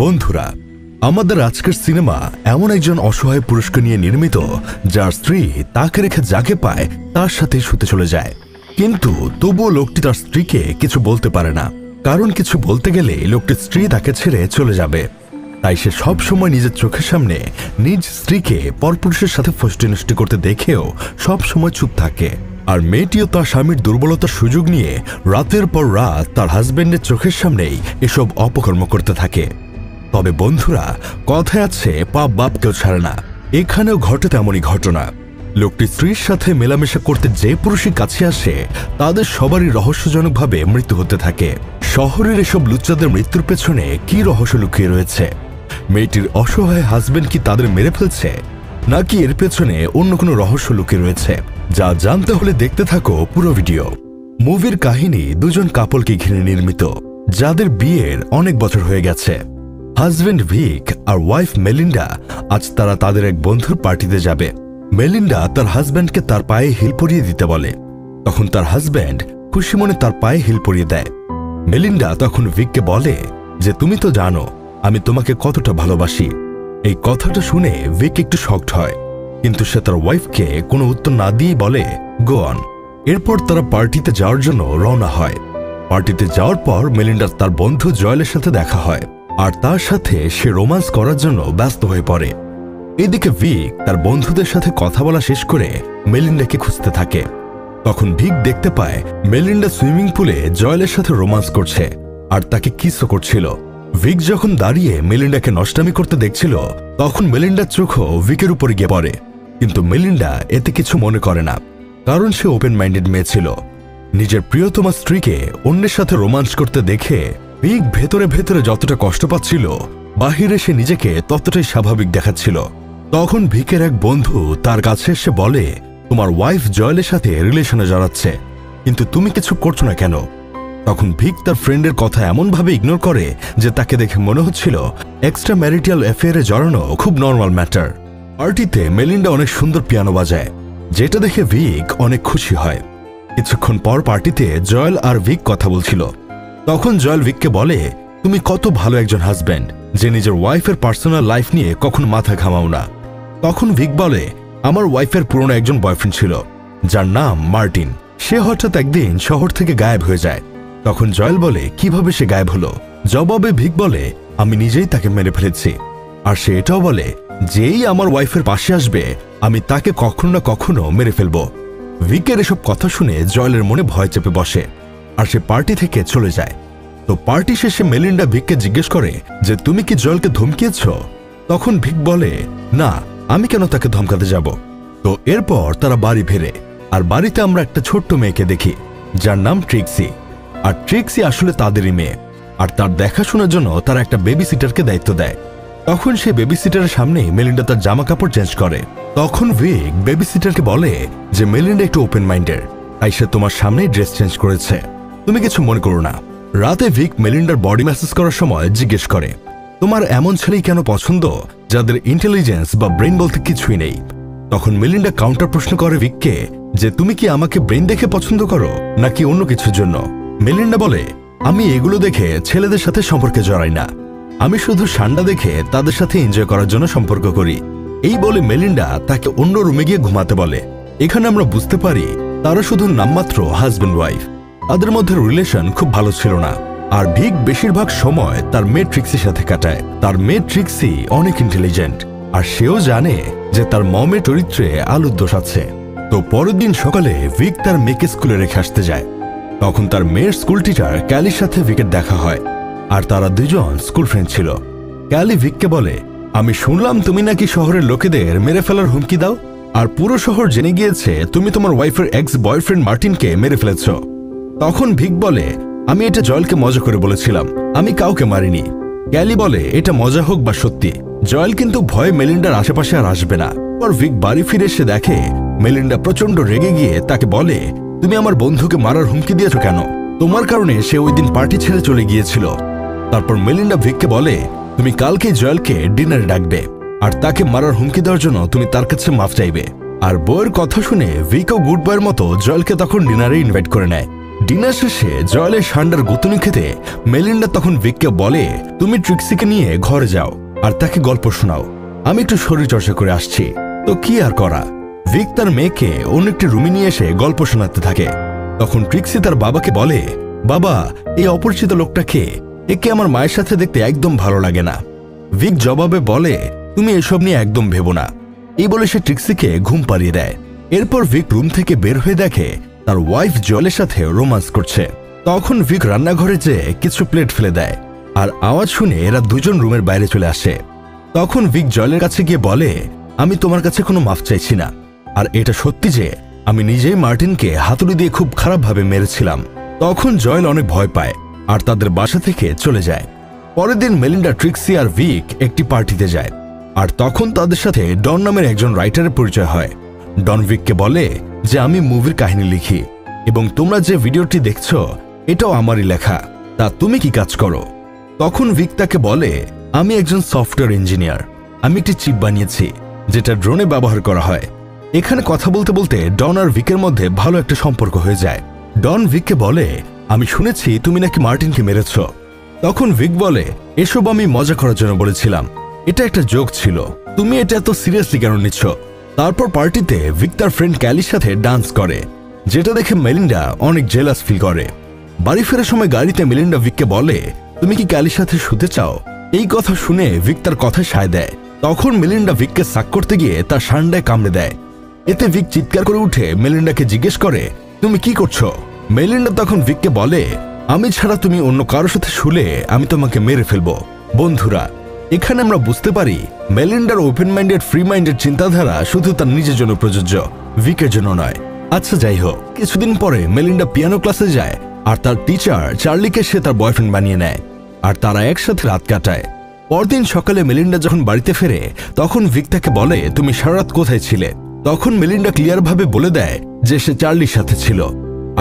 বন্ধুরা, আমাদের আজকের সিনেমা এমন একজন অসহায় পুরুষকে নিয়ে নির্মিত যার স্ত্রী তাকে রেখে যাকে পায় তার সাথে শুতে চলে যায়। কিন্তু তবুও লোকটি তার স্ত্রীকে কিছু বলতে পারে না, কারণ কিছু বলতে গেলে লোকটির স্ত্রী তাকে ছেড়ে চলে যাবে। তাই সে সব সময় নিজের চোখের সামনে নিজ স্ত্রীকে পরপুরুষের সাথে ফষ্টি করতে দেখেও সব সময় চুপ থাকে। আর মেয়েটিও তার স্বামীর দুর্বলতার সুযোগ নিয়ে রাতের পর রাত তার হাজবেন্ডের চোখের সামনেই এসব অপকর্ম করতে থাকে। তবে বন্ধুরা, কথায় আছে পাপ বাপ কেউ ছাড়ে না। এখানেও ঘটে তেমনই ঘটনা। লোকটি স্ত্রীর সাথে মেলামেশা করতে যে পুরুষই কাছে আসে তাদের সবারই রহস্যজনকভাবে মৃত্যু হতে থাকে। শহরের এসব লুচ্চাদের মৃত্যুর পেছনে কি রহস্য লুকিয়ে রয়েছে? মেয়েটির অসহায় হাজবেন্ড কি তাদের মেরে ফেলছে, নাকি এর পেছনে অন্য কোনো রহস্য লুকিয়ে রয়েছে? যা জানতে হলে দেখতে থাকো পুরো ভিডিও। মুভির কাহিনী দুজন কাপলকে ঘিরে নির্মিত, যাদের বিয়ের অনেক বছর হয়ে গেছে। হাজবেন্ড ভিক আর ওয়াইফ মেলিন্ডা আজ তারা তাদের এক বন্ধুর পার্টিতে যাবে। মেলিন্ডা তার হাজব্যান্ডকে তার পায়ে হিল পরিয়ে দিতে বলে। তখন তার হাজব্যান্ড খুশি মনে তার পায়ে হিল পরিয়ে দেয়। মেলিন্ডা তখন ভিককে বলে যে তুমি তো জানো আমি তোমাকে কতটা ভালোবাসি। এই কথাটা শুনে ভিক একটু শকড হয়, কিন্তু সে তার ওয়াইফকে কোনো উত্তর না দিয়ে বলে গো অন। এরপর তারা পার্টিতে যাওয়ার জন্য রওনা হয়। পার্টিতে যাওয়ার পর মেলিন্ডার তার বন্ধু জয়েলের সাথে দেখা হয়, আর তার সাথে সে রোম্যান্স করার জন্য ব্যস্ত হয়ে পড়ে। এদিকে ভিক তার বন্ধুদের সাথে কথা বলা শেষ করে মেলিন্ডাকে খুঁজতে থাকে। তখন ভিক দেখতে পায় মেলিন্ডা সুইমিং পুলে জয়েলের সাথে রোম্যান্স করছে আর তাকে কিসও করছিল। ভিক যখন দাঁড়িয়ে মেলিন্ডাকে নষ্টামি করতে দেখছিল, তখন মেলিন্ডার চোখও ভিকের উপরে গিয়ে পড়ে। কিন্তু মেলিন্ডা এতে কিছু মনে করে না, কারণ সে ওপেন মাইন্ডেড মেয়ে ছিল। নিজের প্রিয়তমা স্ত্রীকে অন্যের সাথে রোম্যান্স করতে দেখে ভিক ভেতরে ভেতরে যতটা কষ্ট পাচ্ছিল, বাহিরে সে নিজেকে ততটাই স্বাভাবিক দেখাচ্ছিল। তখন ভিকের এক বন্ধু তার কাছে এসে বলে তোমার ওয়াইফ জয়েলের সাথে রিলেশনে জড়াচ্ছে, কিন্তু তুমি কিছু করছো না কেন? তখন ভিক তার ফ্রেন্ডের কথা এমনভাবে ইগনোর করে যে তাকে দেখে মনে হচ্ছিল এক্সট্রা ম্যারিটাল অ্যাফেয়ারে জড়ানো খুব নর্মাল ম্যাটার। পার্টিতে মেলিন্ডা অনেক সুন্দর পিয়ানো বাজায়, যেটা দেখে ভিক অনেক খুশি হয়। কিছুক্ষণ পর পার্টিতে জয়েল আর ভিক কথা বলছিল। তখন জয়েল ভিককে বলে তুমি কত ভালো একজন হাজব্যান্ড যে নিজের ওয়াইফের পার্সোনাল লাইফ নিয়ে কখনো মাথা ঘামাও না। তখন ভিক বলে আমার ওয়াইফের পুরনো একজন বয়ফ্রেন্ড ছিল যার নাম মার্টিন। সে হঠাৎ একদিন শহর থেকে গায়েব হয়ে যায়। তখন জয়েল বলে কিভাবে সে গায়েব হলো? জবাবে ভিক বলে আমি নিজেই তাকে মেরে ফেলেছি। আর সে এটাও বলে যেই আমার ওয়াইফের পাশে আসবে আমি তাকে কখনো না কখনো মেরে ফেলবো। ভিকের এসব কথা শুনে জয়েলের মনে ভয় চেপে বসে, আর সে পার্টি থেকে চলে যায়। তো পার্টি শেষে মেলিন্ডা ভিককে জিজ্ঞেস করে যে তুমি কি জয়েলকে ধমকিয়েছ? তখন ভিক বলে না, আমি কেন তাকে ধমকাতে যাব। তো এরপর তারা বাড়ি ফেরে, আর বাড়িতে আমরা একটা ছোট্ট মেয়েকে দেখি যার নাম ট্রিক্সি। আর ট্রিক্সি আসলে তাদেরই মেয়ে, আর তার দেখাশোনার জন্য তারা একটা বেবি সিটারকে দায়িত্ব দেয়। তখন সে বেবি সিটারের সামনে মেলিন্ডা তার জামা কাপড় চেঞ্জ করে। তখন ভিক বেবি সিটারকে বলে যে মেলিন্ডা একটু ওপেন মাইন্ডেড, তাই সে তোমার সামনেই ড্রেস চেঞ্জ করেছে, তুমি কিছু মনে করো না। রাতে ভিক মেলিন্ডার বডি ম্যাসেজ করার সময় জিজ্ঞেস করে তোমার এমন ছেলেই কেন পছন্দ যাদের ইন্টেলিজেন্স বা ব্রেন বলতে কিছুই নেই? তখন মেলিন্ডা কাউন্টার প্রশ্ন করে ভিককে যে তুমি কি আমাকে ব্রেন দেখে পছন্দ করো নাকি অন্য কিছুর জন্য? মেলিন্ডা বলে আমি এগুলো দেখে ছেলেদের সাথে সম্পর্কে জড়াই না, আমি শুধু সান্ডা দেখে তাদের সাথে এনজয় করার জন্য সম্পর্ক করি। এই বলে মেলিন্ডা তাকে অন্য রুমে গিয়ে ঘুমাতে বলে। এখানে আমরা বুঝতে পারি তারা শুধু নামমাত্র হাজব্যান্ড ওয়াইফ, তাদের মধ্যে রিলেশন খুব ভালো ছিল না। আর ভিক বেশিরভাগ সময় তার মেয়ে ট্রিক্সির সাথে কাটায়। তার মেয়ে ট্রিক্সি অনেক ইন্টেলিজেন্ট, আর সেও জানে যে তার মমের চরিত্রে আলুর দোষ আছে। তো পরের দিন সকালে ভিক তার মেয়েকে স্কুলে রেখে আসতে যায়। তখন তার মেয়ের স্কুল টিচার ক্যালির সাথে ভিকের দেখা হয়, আর তারা দুজন স্কুল ফ্রেন্ড ছিল। ক্যালি ভিককে বলে আমি শুনলাম তুমি নাকি শহরের লোকেদের মেরে ফেলার হুমকি দাও, আর পুরো শহর জেনে গিয়েছে তুমি তোমার ওয়াইফের এক্স বয়ফ্রেন্ড মার্টিনকে মেরে ফেলেছ। তখন ভিক বলে আমি এটা জয়েলকে মজা করে বলেছিলাম, আমি কাউকে মারিনি। ক্যালি বলে এটা মজা হোক বা সত্যি, জয়েল কিন্তু ভয়ে মেলিন্ডার আশেপাশে আর আসবে না। পর ভিক বাড়ি ফিরে এসে দেখে মেলিন্ডা প্রচন্ড রেগে গিয়ে তাকে বলে তুমি আমার বন্ধুকে মারার হুমকি দিয়েছ কেন? তোমার কারণে সে ওই দিন পার্টি ছেড়ে চলে গিয়েছিল। তারপর মেলিন্ডা ভিককে বলে তুমি কালকে জয়েলকে ডিনারে ডাকবে, আর তাকে মারার হুমকি দেওয়ার জন্য তুমি তার কাছে মাফ চাইবে। আর বউয়ের কথা শুনে ভিকও গুড বয়ের মতো জয়েলকে তখন ডিনারে ইনভাইট করে নেয়। ডিনার শেষে জয়েলের সান্ডার গুতুনি খেতে মেলিন্ডা তখন ভিককে বলে, তুমি ট্রিক্সিকে নিয়ে ঘরে যাও আর তাকে গল্প শোনাও, আমি একটু শরীর চর্চা করে আসছি। তো কি আর করা, ভিক তার মেয়েকে অন্য একটি রুমে নিয়ে এসে গল্প শোনাতে থাকে। তখন ট্রিক্সি তার বাবাকে বলে, বাবা এই অপরিচিত লোকটা কে? একে আমার মায়ের সাথে দেখতে একদম ভালো লাগে না। ভিক জবাবে বলে, তুমি এসব নিয়ে একদম ভেবো না। এই বলে সে ট্রিক্সিকে ঘুম পাড়িয়ে দেয়। এরপর ভিক রুম থেকে বের হয়ে দেখে তার ওয়াইফ জয়েলের সাথে রোমান্স করছে। তখন ভিক রান্নাঘরে যেয়ে কিছু প্লেট ফেলে দেয়, আর আওয়াজ শুনে এরা দুজন রুমের বাইরে চলে আসে। তখন ভিক জয়েলের কাছে গিয়ে বলে, আমি তোমার কাছে কোনো মাফ চাইছি না, আর এটা সত্যি যে আমি নিজেই মার্টিনকে হাতুড়ি দিয়ে খুব খারাপভাবে মেরেছিলাম। তখন জয়েল অনেক ভয় পায় আর তাদের বাসা থেকে চলে যায়। পরের দিন মেলিন্ডা, ট্রিক্সি আর ভিক একটি পার্টিতে যায়, আর তখন তাদের সাথে ডন নামের একজন রাইটারের পরিচয় হয়। ডন ভিককে বলে যে আমি মুভির কাহিনী লিখি এবং তোমরা যে ভিডিওটি দেখছো এটাও আমারই লেখা, তা তুমি কি কাজ করো? তখন ভিক তাকে বলে, আমি একজন সফটওয়্যার ইঞ্জিনিয়ার, আমি একটি চিপ বানিয়েছি যেটা ড্রোনে ব্যবহার করা হয়। এখানে কথা বলতে বলতে ডন আর ভিকের মধ্যে ভালো একটা সম্পর্ক হয়ে যায়। ডন ভিককে বলে, আমি শুনেছি তুমি নাকি মার্টিনকে মেরেছ। তখন ভিক বলে, এসব আমি মজা করার জন্য বলেছিলাম, এটা একটা জোক ছিল, তুমি এটা এত সিরিয়াসলি কেন নিচ্ছ? তারপর পার্টিতে ভিক তার ফ্রেন্ড ক্যালির সাথে ডান্স করে, যেটা দেখে মেলিন্ডা অনেক জেলাস ফিল করে। বাড়ি ফেরার সময় গাড়িতে মেলিন্ডা ভিককে বলে, তুমি কি ক্যালির সাথে শুতে চাও? এই কথা শুনে ভিক তার কথায় সায় দেয়। তখন মেলিন্ডা ভিককে সাক করতে গিয়ে তার সান্ডায় কামড়ে দেয়। এতে ভিক চিৎকার করে উঠে মেলিন্ডাকে জিজ্ঞেস করে, তুমি কি করছো? মেলিন্ডা তখন ভিককে বলে, আমি ছাড়া তুমি অন্য কারোর সাথে শুলে আমি তোমাকে মেরে ফেলবো। বন্ধুরা, এখানে আমরা বুঝতে পারি মেলিন্ডার ওপেন মাইন্ডেড, ফ্রি মাইন্ডেড চিন্তাধারা শুধু তার নিজের জন্য প্রযোজ্য, ভিকের জন্য নয়। আচ্ছা যাই হোক, কিছুদিন পরে মেলিন্ডা পিয়ানো ক্লাসে যায় আর তার টিচার চার্লিকে সে তার বয়ফ্রেন্ড বানিয়ে নেয়, আর তারা একসাথে রাত কাটায়। পরদিন সকালে মেলিন্ডা যখন বাড়িতে ফেরে তখন ভিক তাকে বলে, তুমি সারা রাত কোথায় ছিলে? তখন মেলিন্ডা ক্লিয়ার ভাবে বলে দেয় যে সে চার্লির সাথে ছিল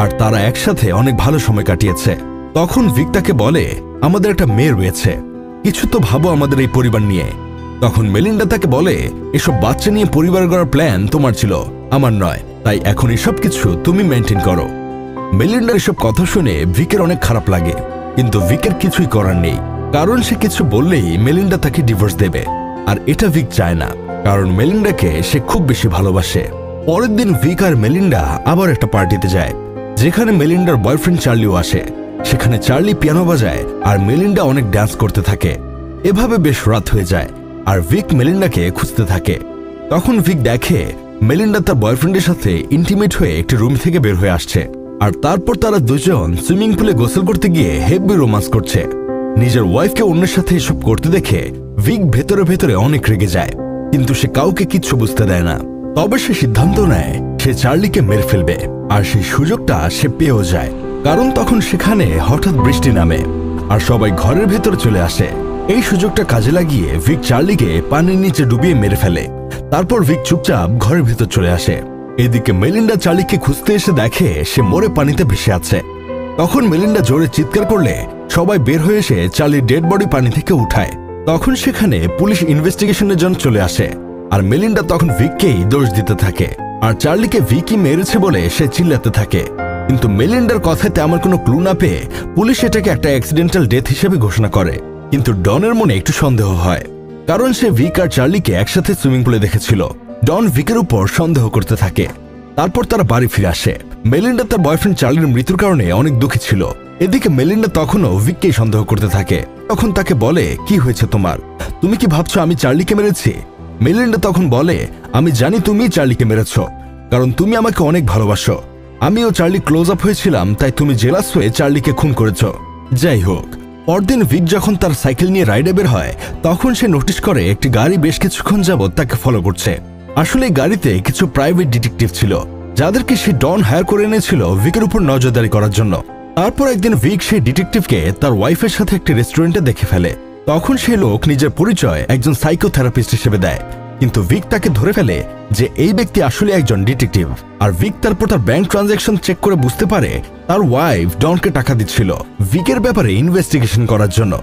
আর তারা একসাথে অনেক ভালো সময় কাটিয়েছে। তখন ভিক তাকে বলে, আমাদের একটা মেয়ে রয়েছে, কিছু তো ভাবো আমাদের এই পরিবার নিয়ে। তখন মেলিন্ডা তাকে বলে, এসব বাচ্চা নিয়ে পরিবার গড়ার প্ল্যান তোমার ছিল, আমার নয়, তাই এখন এসব কিছু তুমি মেনটেন করো। মেলিন্ডার এসব কথা শুনে ভিকের অনেক খারাপ লাগে, কিন্তু ভিকের কিছুই করার নেই, কারণ সে কিছু বললেই মেলিন্ডা তাকে ডিভোর্স দেবে, আর এটা ভিক চায় না, কারণ মেলিন্ডাকে সে খুব বেশি ভালোবাসে। পরের দিন ভিক আর মেলিন্ডা আবার একটা পার্টিতে যায়, যেখানে মেলিন্ডার বয়ফ্রেন্ড চার্লিও আসে। সেখানে চার্লি পিয়ানো বাজায় আর মেলিন্ডা অনেক ডান্স করতে থাকে। এভাবে বেশ রাত হয়ে যায় আর ভিক মেলিন্ডাকে খুঁজতে থাকে। তখন ভিক দেখে মেলিন্ডা তার বয়ফ্রেন্ডের সাথে ইন্টিমেট হয়ে একটি রুম থেকে বের হয়ে আসছে, আর তারপর তারা দুজন সুইমিং পুলে গোসল করতে গিয়ে হেভি রোমান্স করছে। নিজের ওয়াইফকে অন্যের সাথে এসব করতে দেখে ভিক ভেতরে ভেতরে অনেক রেগে যায়, কিন্তু সে কাউকে কিচ্ছু বুঝতে দেয় না। তবে সে সিদ্ধান্ত নেয় সে চার্লিকে মেরে ফেলবে, আর সেই সুযোগটা সে পেয়েও যায়, কারণ তখন সেখানে হঠাৎ বৃষ্টি নামে আর সবাই ঘরের ভেতরে চলে আসে। এই সুযোগটা কাজে লাগিয়ে ভিক চার্লিকে পানির নিচে ডুবিয়ে মেরে ফেলে। তারপর ভিক চুপচাপ ঘরের ভেতর চলে আসে। এদিকে মেলিন্ডা চার্লিকে খুঁজতে এসে দেখে সে মরে পানিতে ভেসে আছে। তখন মেলিন্ডা জোরে চিৎকার করলে সবাই বের হয়ে এসে চার্লির ডেড বডি পানি থেকে উঠায়। তখন সেখানে পুলিশ ইনভেস্টিগেশনের জন্য চলে আসে, আর মেলিন্ডা তখন ভিককেই দোষ দিতে থাকে, আর চার্লিকে ভিকই মেরেছে বলে সে চিল্লাতে থাকে। কিন্তু মেলিন্ডার কথায় তেমন কোনো ক্লু না পেয়ে পুলিশ এটাকে একটা অ্যাক্সিডেন্টাল ডেথ হিসেবে ঘোষণা করে। কিন্তু ডনের মনে একটু সন্দেহ হয়, কারণ সে ভিক আর চার্লিকে একসাথে সুইমিং পুলে দেখেছিল। ডন ভিকের উপর সন্দেহ করতে থাকে। তারপর তারা বাড়ি ফিরে আসে। মেলিন্ডা তার বয়ফ্রেন্ড চার্লির মৃত্যুর কারণে অনেক দুঃখী ছিল। এদিকে মেলিন্ডা তখনও ভিককেই সন্দেহ করতে থাকে। তখন তাকে বলে, কি হয়েছে তোমার? তুমি কি ভাবছো আমি চার্লিকে মেরেছি? মেলিন্ডা তখন বলে, আমি জানি তুমি চার্লিকে মেরেছ, কারণ তুমি আমাকে অনেক ভালোবাসো। আমিও চার্লি ক্লোজ আপ হয়েছিলাম, তাই তুমি জেলাস হয়ে চার্লিকে খুন করেছ। যাই হোক, পরদিন ভিক যখন তার সাইকেল নিয়ে রাইডে বের হয় তখন সে নোটিস করে একটি গাড়ি বেশ কিছুক্ষণ যাবৎ তাকে ফলো করছে। আসলে এই গাড়িতে কিছু প্রাইভেট ডিটেকটিভ ছিল, যাদেরকে সে ডন হায়ার করে এনেছিল ভিকের উপর নজরদারি করার জন্য। তারপর একদিন ভিক সেই ডিটেকটিভকে তার ওয়াইফের সাথে একটি রেস্টুরেন্টে দেখে ফেলে। তখন সেই লোক নিজের পরিচয় একজন সাইকোথেরাপিস্ট হিসেবে দেয়, কিন্তু ভিক তাকে ধরে ফেলে যে এই ব্যক্তি আসলে একজন ডিটেকটিভ। আর ভিক তারপর তার ব্যাংক ট্রানজাকশন চেক করে বুঝতে পারে তার ওয়াইফ ডনকে টাকা দিচ্ছিল ভিকের ব্যাপারে ইনভেস্টিগেশন করার জন্য।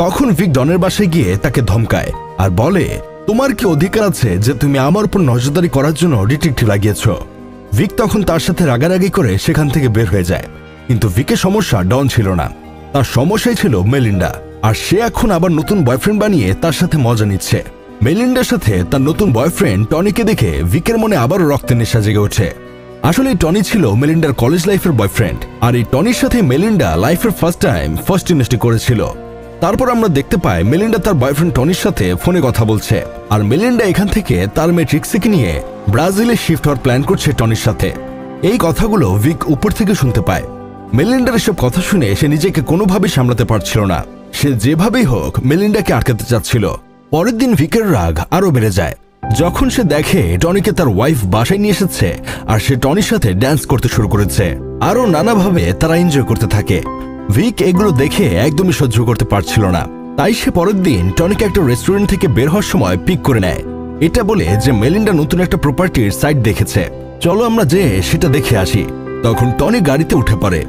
তখন ভিক ডনের বাসায় গিয়ে তাকে ধমকায় আর বলে, তোমার কি অধিকার আছে যে তুমি আমার উপর নজরদারি করার জন্য ডিটেকটিভ লাগিয়েছ? ভিক তখন তার সাথে রাগারাগি করে সেখান থেকে বের হয়ে যায়। কিন্তু ভিকের সমস্যা ডন ছিল না, তার সমস্যাই ছিল মেলিন্ডা। আর সে এখন আবার নতুন বয়ফ্রেন্ড বানিয়ে তার সাথে মজা নিচ্ছে। মেলিন্ডার সাথে তার নতুন বয়ফ্রেন্ড টনিকে দেখে ভিকের মনে আবারও রক্তের নেশা জেগে ওঠে। আসলে টনি ছিল মেলিন্ডার কলেজ লাইফের বয়ফ্রেন্ড, আর এই টনির সাথে মেলিন্ডা লাইফের ফার্স্ট ইনভেস্টি করেছিল। তারপর আমরা দেখতে পাই মেলিন্ডা তার বয়ফ্রেন্ড টনির সাথে ফোনে কথা বলছে, আর মেলিন্ডা এখান থেকে তার মেয়ে ট্রিক্সিকে নিয়ে ব্রাজিলে শিফট হওয়ার প্ল্যান করছে টনির সাথে। এই কথাগুলো ভিক উপর থেকে শুনতে পায়। মেলিন্ডার এসব কথা শুনে সে নিজেকে কোনোভাবেই সামলাতে পারছিল না। সে যেভাবেই হোক মেলিন্ডাকে আটকাতে চাচ্ছিল। পরের দিন ভিকের রাগ আরো বেড়ে যায় যখন সে দেখে টনিকে তার ওয়াইফ বাসায় নিয়ে এসেছে, আর সে টনির সাথে ড্যান্স করতে শুরু করেছে। আরো নানাভাবে তারা এনজয় করতে থাকে। ভিক এগুলো দেখে একদমই সহ্য করতে পারছিল না, তাই সে পরের দিন টনিকে একটা রেস্টুরেন্ট থেকে বের হওয়ার সময় পিক করে নেয়, এটা বলে যে মেলিন্ডা নতুন একটা প্রপার্টির সাইট দেখেছে, চলো আমরা যে সেটা দেখে আসি। তখন টনি গাড়িতে উঠে পড়ে।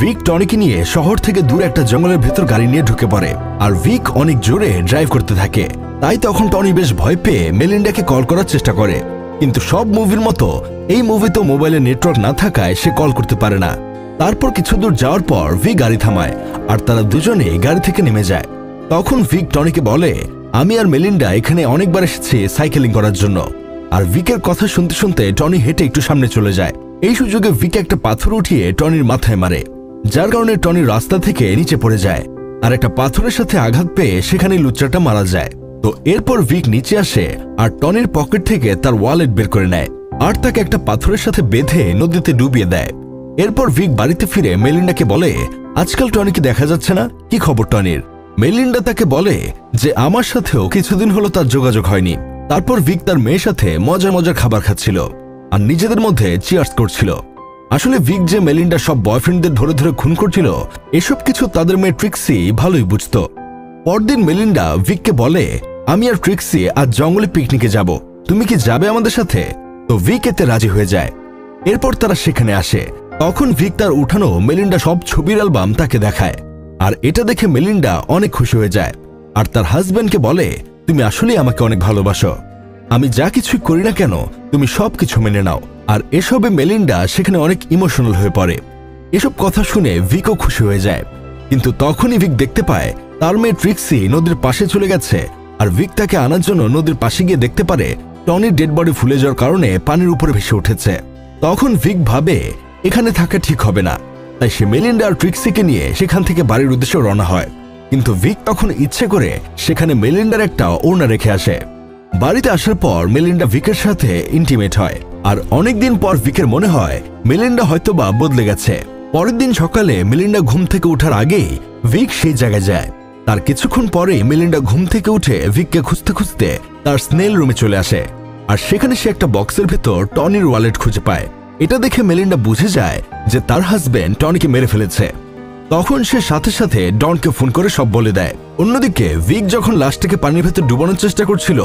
ভিক টনিকে নিয়ে শহর থেকে দূরে একটা জঙ্গলের ভেতর গাড়ি নিয়ে ঢুকে পড়ে, আর ভিক অনেক জোরে ড্রাইভ করতে থাকে। তাই তখন টনি বেশ ভয় পেয়ে মেলিন্ডাকে কল করার চেষ্টা করে, কিন্তু সব মুভির মতো এই মুভিতেও মোবাইলে নেটওয়ার্ক না থাকায় সে কল করতে পারে না। তারপর কিছু দূর যাওয়ার পর ভিক গাড়ি থামায়, আর তারা দুজনে গাড়ি থেকে নেমে যায়। তখন ভিক টনিকে বলে, আমি আর মেলিন্ডা এখানে অনেকবার এসেছি সাইকেলিং করার জন্য। আর ভিকের কথা শুনতে শুনতে টনি হেঁটে একটু সামনে চলে যায়। এই সুযোগে ভিক একটা পাথর উঠিয়ে টনির মাথায় মারে, যার কারণে টনি রাস্তা থেকে নিচে পড়ে যায়, আর একটা পাথরের সাথে আঘাত পেয়ে সেখানে লুচ্চাটা মারা যায়। তো এরপর ভিক নিচে আসে আর টনির পকেট থেকে তার ওয়ালেট বের করে নেয়, আর তাকে একটা পাথরের সাথে বেঁধে নদীতে ডুবিয়ে দেয়। এরপর ভিক বাড়িতে ফিরে মেলিন্ডাকে বলে, আজকাল টনিকে দেখা যাচ্ছে না, কি খবর টনির? মেলিন্ডা তাকে বলে যে আমার সাথেও কিছুদিন হলো তার যোগাযোগ হয়নি। তারপর ভিক তার মেয়ের সাথে মজার মজার খাবার খাচ্ছিল আর নিজেদের মধ্যে চিয়ার্স করছিল। আসলে ভিক যে মেলিন্ডার সব বয়ফ্রেন্ডদের ধরে ধরে খুন করছিল, এসব কিছু তাদের মেয়ে ট্রিক্সি ভালোই বুঝত। পরদিন মেলিন্ডা ভিককে বলে, আমি আর ট্রিক্সি আজ জঙ্গলে পিকনিকে যাব, তুমি কি যাবে আমাদের সাথে? তো ভিক এতে রাজি হয়ে যায়। এরপর তারা সেখানে আসে। তখন ভিক তার উঠানো মেলিন্ডা সব ছবির অ্যালবাম তাকে দেখায়, আর এটা দেখে মেলিন্ডা অনেক খুশি হয়ে যায়, আর তার হাজব্যান্ডকে বলে, তুমি আসলেই আমাকে অনেক ভালোবাসো, আমি যা কিছুই করি না কেন তুমি সব কিছু মেনে নাও। আর এসবে মেলিন্ডা সেখানে অনেক ইমোশনাল হয়ে পড়ে। এসব কথা শুনে ভিকও খুশি হয়ে যায়, কিন্তু তখনই ভিক দেখতে পায় তার মেয়ে ট্রিক্সি নদীর পাশে চলে গেছে, আর ভিক তাকে আনার জন্য নদীর পাশে গিয়ে দেখতে পারে টনির ডেড বডি ফুলে যাওয়ার কারণে পানির উপরে ভেসে উঠেছে। তখন ভিক ভাবে এখানে থাকা ঠিক হবে না, তাই সে মেলিন্ডা আর ট্রিক্সিকে নিয়ে সেখান থেকে বাড়ির উদ্দেশ্যে রওনা হয়। কিন্তু ভিক তখন ইচ্ছে করে সেখানে মেলিন্ডার একটা ওড়না রেখে আসে। বাড়িতে আসার পর মেলিন্ডা ভিকের সাথে ইন্টিমেট হয়, আর অনেকদিন পর ভিকের মনে হয় মেলিন্ডা হয়তোবা বদলে গেছে। পরের দিন সকালে মেলিন্ডা ঘুম থেকে ওঠার আগেই ভিক সেই জায়গায় যায়। তার কিছুক্ষণ পরে মেলিন্ডা ঘুম থেকে উঠে ভিককে খুঁজতে খুঁজতে তার স্নেল রুমে চলে আসে, আর সেখানে সে একটা বক্সের ভেতর টনির ওয়ালেট খুঁজে পায়। এটা দেখে মেলিন্ডা বুঝে যায় যে তার হাজবেন্ড টনিকে মেরে ফেলেছে। তখন সে সাথে সাথে ডনকে ফোন করে সব বলে দেয়। অন্যদিকে ভিক যখন লাশটাকে পানির ভেতর ডুবানোর চেষ্টা করছিল,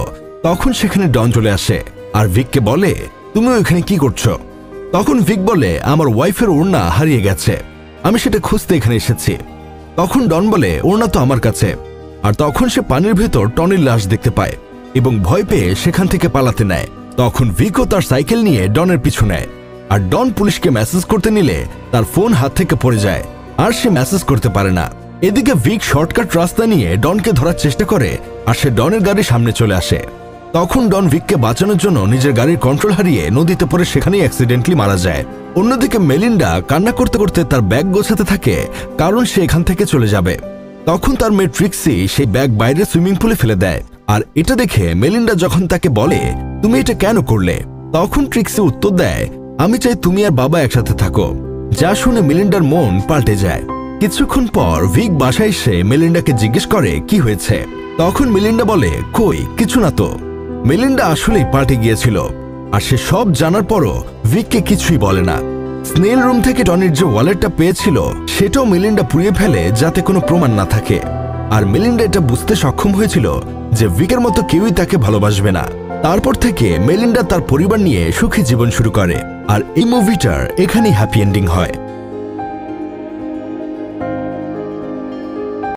তখন সেখানে ডন চলে আসে আর ভিককে বলে, তুমি ওখানে কি করছো? তখন ভিক বলে, আমার ওয়াইফের ওড়না হারিয়ে গেছে, আমি সেটা খুঁজতে এখানে এসেছি। তখন ডন বলে, ওড়না তো আমার কাছে। আর তখন সে পানির ভেতর টনির লাশ দেখতে পায় এবং ভয় পেয়ে সেখান থেকে পালাতে নেয়। তখন ভিকও তার সাইকেল নিয়ে ডনের পিছু নেয়, আর ডন পুলিশকে মেসেজ করতে নিলে তার ফোন হাত থেকে পড়ে যায়, আর সে মেসেজ করতে পারে না। এদিকে ভিক শর্টকাট রাস্তা নিয়ে ডনকে ধরার চেষ্টা করে, আর সে ডনের গাড়ির সামনে চলে আসে। তখন ডন ভিককে বাঁচানোর জন্য নিজের গাড়ির কন্ট্রোল হারিয়ে নদীতে পড়ে সেখানেই অ্যাক্সিডেন্টলি মারা যায়। অন্যদিকে মেলিন্ডা কান্না করতে করতে তার ব্যাগ গোছাতে থাকে, কারণ সে এখান থেকে চলে যাবে। তখন তার মেয়ে ট্রিক্সি সেই ব্যাগ বাইরে সুইমিং পুলে ফেলে দেয়, আর এটা দেখে মেলিন্ডা যখন তাকে বলে, তুমি এটা কেন করলে? তখন ট্রিক্সি উত্তর দেয়, আমি চাই তুমি আর বাবা একসাথে থাকো। যা শুনে মেলিন্ডার মন পাল্টে যায়। কিছুক্ষণ পর ভিক বাসায় এসে মেলিন্ডাকে জিজ্ঞেস করে কি হয়েছে। তখন মেলিন্ডা বলে, কই কিছু না তো। মেলিন্ডা আসলেই পাল্টে গিয়েছিল, আর সে সব জানার পরও ভিককে কিছুই বলে না। স্নেল রুম থেকে টনির যে ওয়ালেটটা পেয়েছিল সেটাও মেলিন্ডা পুড়িয়ে ফেলে যাতে কোনো প্রমাণ না থাকে। আর মেলিন্ডা এটা বুঝতে সক্ষম হয়েছিল যে ভিকের মতো কেউই তাকে ভালোবাসবে না। তারপর থেকে মেলিন্ডা তার পরিবার নিয়ে সুখী জীবন শুরু করে, আর এই মুভিটার এখানেই হ্যাপি এন্ডিং হয়।